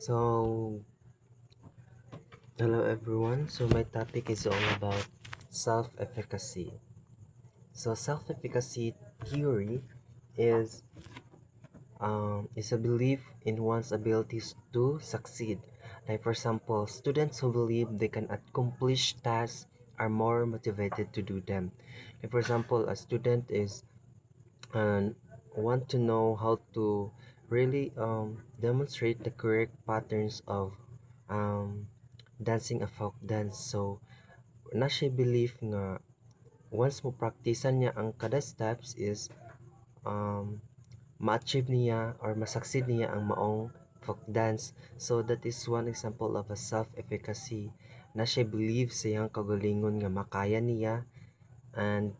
So, hello everyone. So, my topic is all about self-efficacy. So, self-efficacy theory is is a belief in one's abilities to succeed. Like for example, students who believe they can accomplish tasks are more motivated to do them. Like for example, a student is and want to know how to really demonstrate the correct patterns of um, dancing a folk dance. So, na siya believe nga once mo praktisan niya ang kada steps is um, ma-achieve niya or masucceed niya ang maong folk dance. So, that is one example of a self-efficacy na siya believe sa iyang kagalingon nga makaya niya and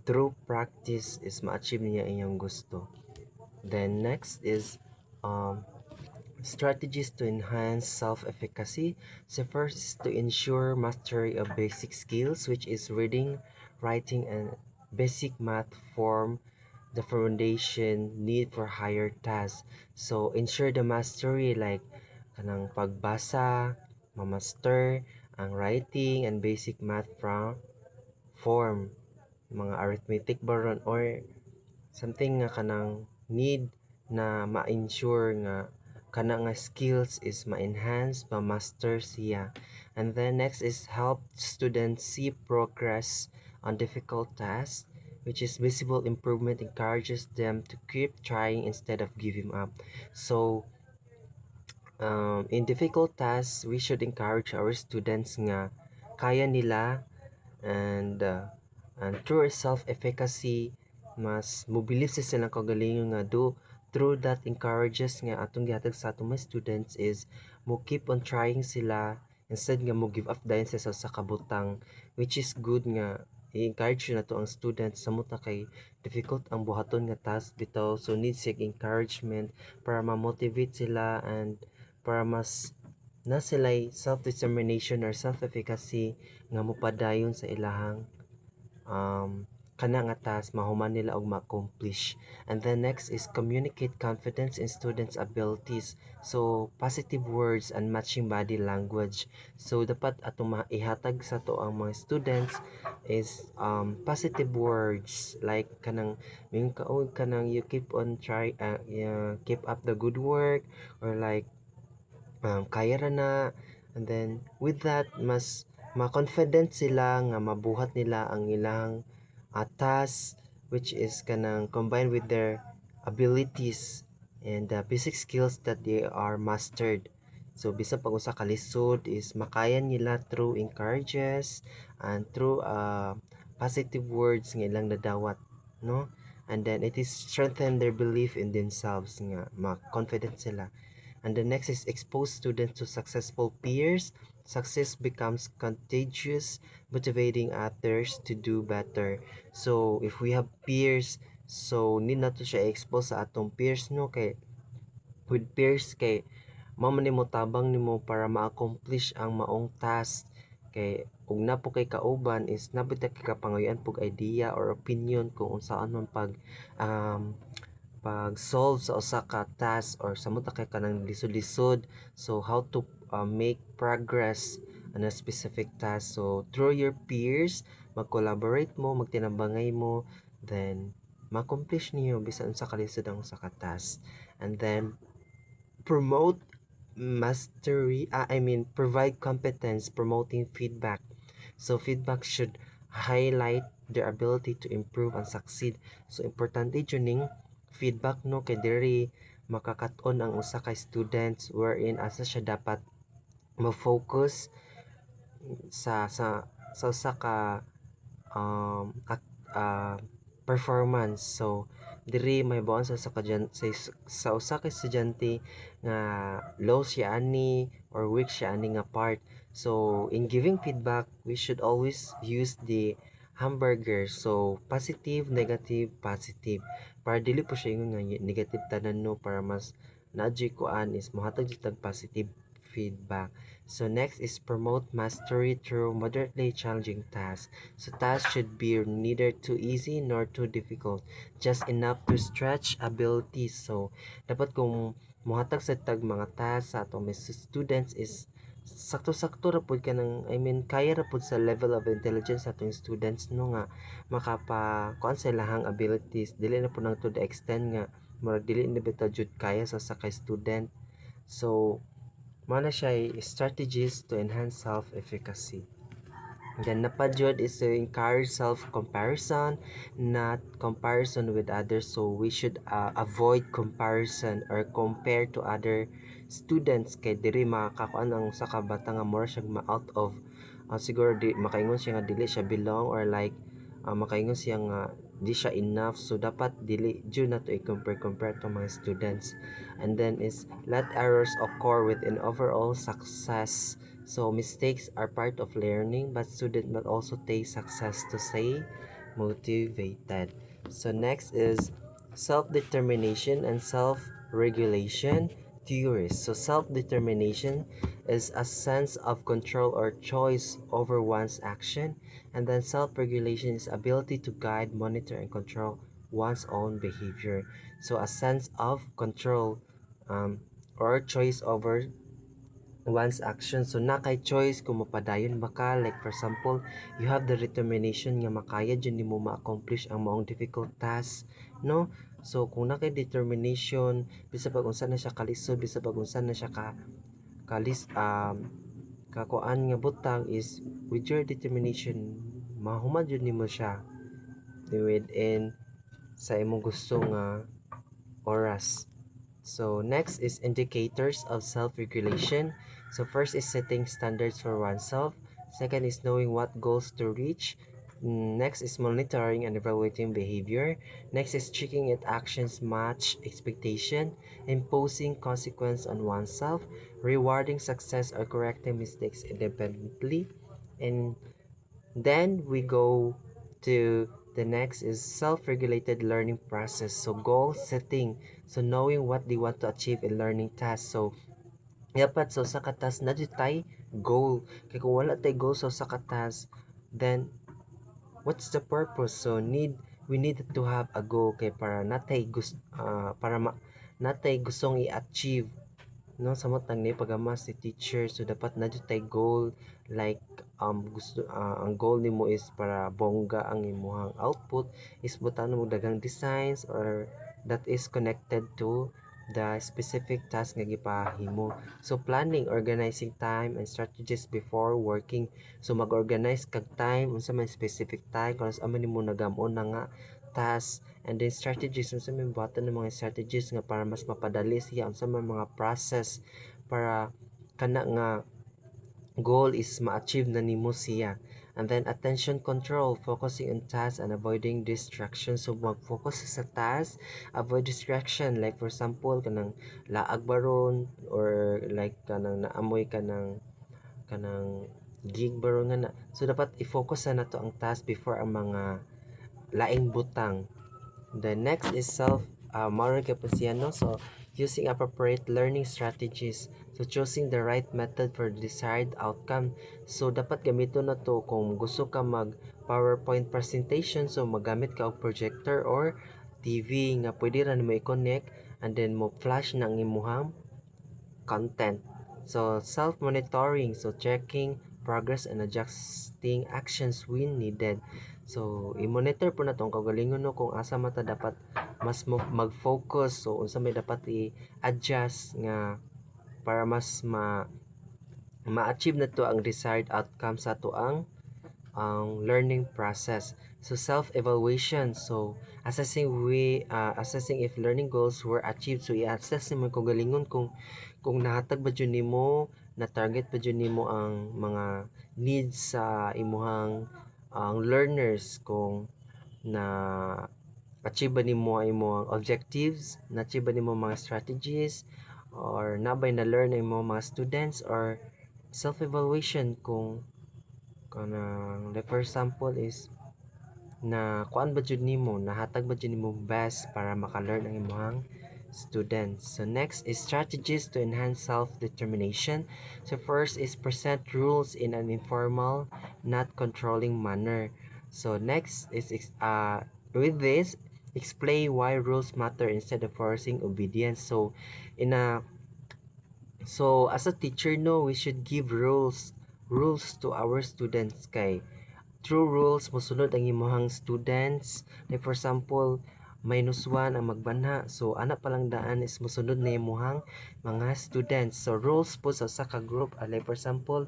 through practice is ma-achieve niya iyang gusto. Then next is um, strategies to enhance self-efficacy. So first is to ensure mastery of basic skills, which is reading, writing, and basic math form the foundation need for higher tasks. So ensure the mastery like kanang pagbasa, mamaster ang writing and basic math from form mga arithmetic baron or something nga kanang need na ma-ensure nga kana nga skills is ma-enhance, ma-master siya. And then next is help students see progress on difficult tasks, which is visible improvement encourages them to keep trying instead of giving up. So, in difficult tasks, we should encourage our students nga kaya nila and through self-efficacy mas mobilis silang kagalingon nga through that encourages nga atong gihatag sa atong mga students is mo keep on trying sila instead nga mo give up dahil sa kabutang, which is good nga i-encourage na to ang students sa muta kay difficult ang buhaton nga task bitaw, so need sig encouragement para ma-motivate sila and para mas na sila'y self-determination or self-efficacy nga mopadayon sa ilahang kana nga task mahuman nila og ma-accomplish. And then next is communicate confidence in students' abilities. So positive words and matching body language. So dapat atong ihatag sa to ang mga students is positive words like kanang ming kaog kanang you keep on keep up the good work or like kaya ra na, and then with that mas ma-confident sila nga mabuhat nila ang ilang task which is kanang combined with their abilities and the basic skills that they are mastered. So bisan pag usa ka lisod is makayan nila through encourages and through positive words nga ilang nadawat, no? And then it is strengthen their belief in themselves nga ma-confident sila. And the next is expose students to successful peers. Success becomes contagious, motivating others to do better. So, if we have peers, so need na to siya expose sa atong peers, no? Kay, with peers, kay, mao man nimo tabang nimo para ma-accomplish ang maong task. Kay, ug na po kay kauban is nabita kay kapangayoan pug idea or opinion kung unsaan man pag-solve sa usa ka task or samot kay kanang lisod-lisod, so how to make progress on a specific task. So through your peers mag-collaborate mo, magtinabangay mo, then ma-accomplish niyo bisan unsa ka lisod ang usa ka task. And then promote mastery, provide competence promoting feedback. So feedback should highlight their ability to improve and succeed. So importante jud ning feedback, no, kay diri makakaton ang usa ka students wherein asa siya dapat mo-focus sa usa ka performance. So diri may buon sa usa ka estudyante nga low siya ani or weak siya ani nga part. So in giving feedback we should always use the hamburger, so positive, negative, positive, para dili po siya yung nga negative tanan, no, para mas naadjay kuan is mohatag jud positive feedback. So next is promote mastery through moderately challenging tasks. So tasks should be neither too easy nor too difficult, just enough to stretch abilities. So dapat kung mohatag sa tag mga task sa atong mga students is sakto-sakto ra pud ka ng kaya ra pud sa level of intelligence sa atong students no nga makapa kuan sa ilahang abilities dili na pud nang to the extent nga murag dili na bitaw jud kaya sa kay student. So mao na siya strategies to enhance self-efficacy. Then napadyod is to encourage self-comparison, not comparison with others. So we should avoid comparison or compare to other students kay diri makakakuan ang usa ka bata nga more siya ma-out of siguro di makaingon siya nga dili siya belong or like makaingon siya nga di siya enough. So dapat dili jud na to i-compare to mga students. And then is let errors occur within overall success. So mistakes are part of learning, but student must also take success to stay motivated. So next is self-determination and self-regulation theories. So self-determination is a sense of control or choice over one's action, and then self-regulation is ability to guide, monitor, and control one's own behavior. So a sense of control or choice over one's action. So na kay choice kung mapadayon ba ka, like for example you have the determination nga makaya dyan nimo ma-accomplish ang maong difficult task, no? So kung na kay determination bisa pag unsa na siya kalisod, bisa pag unsa na siya kakuan nga butang is with your determination mahumad jud nimo siya within sa imong gusto nga oras. So next is indicators of self-regulation. So first is setting standards for oneself. Second is knowing what goals to reach. Next is monitoring and evaluating behavior. Next is checking if actions match expectation, imposing consequence on oneself, rewarding success or correcting mistakes independently. And then we go to the next is self-regulated learning process. So goal setting. So knowing what they want to achieve in learning tasks. So dapat so sa katas na tay goal. Kaya kung wala tay goal so sa katas, then what's the purpose? So we need to have a goal kay para natay natay gustong i-achieve, no? Sa matang ni pagama si teacher, so dapat na tay goal like gusto ang goal nimo is para bongga ang imong output is butan mo dagang designs or that is connected to the specific task nga gipahimo. So planning, organizing time and strategies before working. So mag-organize kag time unsa man specific time kung asa man nimo nagamon na nga task, and then strategies unsa may buhatan ng mga strategies nga para mas mapadali siya, unsa man mga process para kana nga goal is ma-achieve na nimo siya. And then attention control, focusing on tasks and avoiding distraction. So mag-focus sa task, avoid distraction, like for example kanang laag baron or like kanang naamoy kanang gig baron nga na. So dapat i-focus na nato ang task before ang mga laing butang. The next is moral Cappuccino. So using appropriate learning strategies. So choosing the right method for the desired outcome. So dapat gamiton na to kung gusto ka mag PowerPoint presentation. So magamit ka og projector or TV nga pwede ra nimo i-connect and then mo flash na ang imuhang content. So self-monitoring. So checking progress and adjusting actions when needed. So i-monitor po na tong kagalingon no kung asa mata dapat mas mag-focus, so unsa may dapat i-adjust nga para mas ma-achieve na to ang desired outcome sa to ang learning process. So self-evaluation, so assessing if learning goals were achieved. So i-assess nimo kung galingon kung nahatag ba jud nimo, na target ba jud nimo ang mga needs sa imuhang learners, kung na achieve ba nimo ang imong objectives, na achieve ba nimo mga strategies, or nabay na learn ang imong mga students, or self-evaluation kung kanang like for example is na kuan ba jud nimo, nahatag ba jud nimo best para maka-learn ang imong students. So next is strategies to enhance self-determination. So first is present rules in an informal, not controlling manner. So next is with this explain why rules matter instead of forcing obedience. So in a so as a teacher, no, we should give rules to our students kay through rules mosunod ang imuhang students. Like for example, -1 ang magbanha, so ana palang daan is mosunod na imuhang mga students. So rules po sa usa ka group, like for example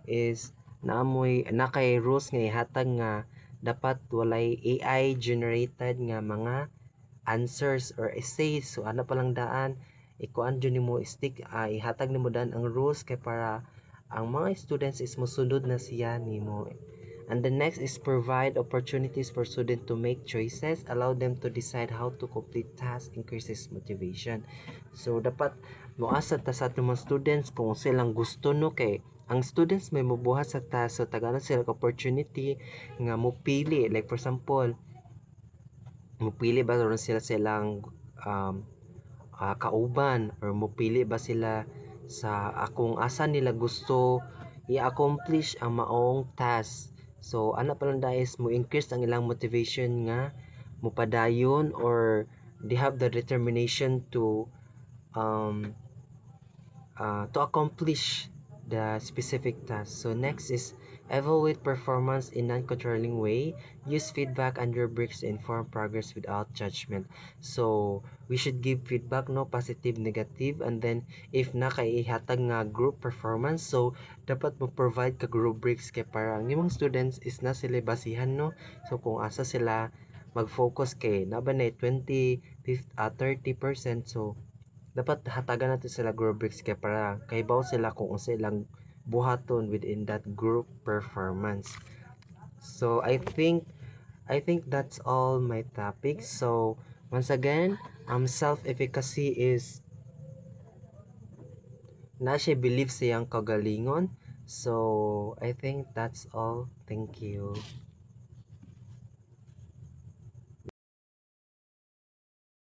is naamoy na kay rules nga ihatag nga dapat walay AI generated nga mga answers or essays. So ana palang daan ikuan jud nimo stick, ihatag nimo daan ang rules kay para ang mga students is mosunod na siya nimo. And the next is provide opportunities for students to make choices, allow them to decide how to complete tasks, increases motivation. So dapat moasa ta sa ating mga students kung silang gusto no, kay ang students may mabuhat sa task, so tagalan sila ka opportunity nga mopili. Like for example, mopili ba ron sila silang kauban, or mopili ba sila sa akong asa nila gusto i-accomplish ang maong task. So ana palang dais mo increase ang ilang motivation nga mopadayon, or they have the determination um to accomplish the specific task. So next is evaluate performance in non-controlling way. Use feedback and rubrics to inform progress without judgment. So we should give feedback, no, positive, negative, and then if na kay ihatag nga group performance, so dapat mo provide ka rubrics kay para ang imong students is na sila basihan, no. So kung asa sila mag-focus kay na ba na 20, 30%, so dapat hatagan natin sila rubrics kay para kahibaw sila kung unsa ilang buhaton within that group performance. So I think that's all my topics. So once again, self-efficacy is na siya believe sa iyang kagalingon. So I think that's all. Thank you.